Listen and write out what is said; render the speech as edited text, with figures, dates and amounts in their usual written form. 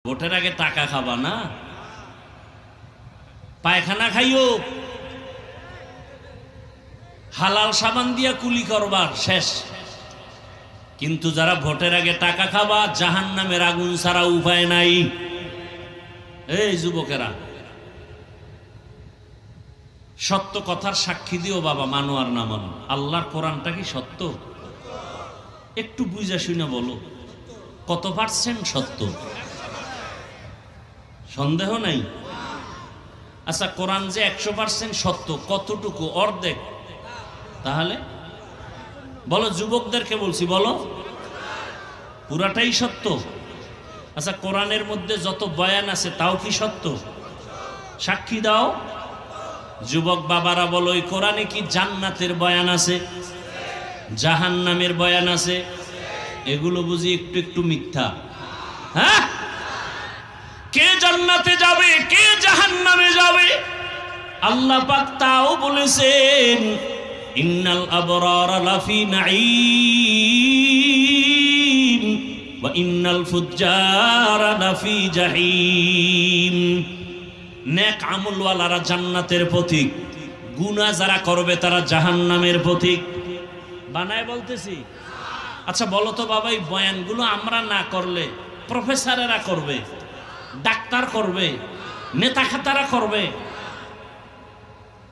ভোটের আগে টাকা খাবা না, পায়খানা খাইও, হালাল সাবান দিয়া কুলি করবার শেষ। কিন্তু যারা ভোটের আগে টাকা খাবা, জাহান্নামের আগুন ছাড়া উপায় নাই। এই যুবকেরা, সত্য কথার সাক্ষী দিও বাবা, মানো আর না মানো, আল্লাহর কোরআনটা কি সত্য? একটু বুঝা শুনে বলো, কত পার্সেন্ট সত্য? সন্দেহ নাই? আচ্ছা, কোরআন যে 100% সত্য, কতটুকু? অর্ধেক। তাহলে বলো, যুবকদেরকে বলছি, বলো পুরাটাই সত্য? আচ্ছা, কোরআনের মধ্যে যত বয়ান আছে তাও কি সত্য? সাক্ষী দাও। যুবক বাবারা বলো, এই কোরআনে কি জান্নাতের বয়ান আছে, জাহান্নামের বয়ান আছে? এগুলো বুঝি একটু একটু মিথ্যা? হ্যাঁ, কে জান্নাতে যাবে, কে জাহান্নামে যাবে আল্লাহ পাক তাও বলেছেন, ইন্নাল আবরারা লাফি নাঈম ওয়া ইন্নাল ফুজ্জারা লাফি জাহিম। নেক আমলওয়ালারা জান্নাতের পথিক, গুনাহ যারা করবে তারা জাহান্নামের পথিক। বানায় বলতেছি? আচ্ছা বলো তো বাবা, এই বয়ানগুলো আমরা না করলে প্রফেসরেরা করবে, ডাক্তার করবে, নেতা খাতারা করবে,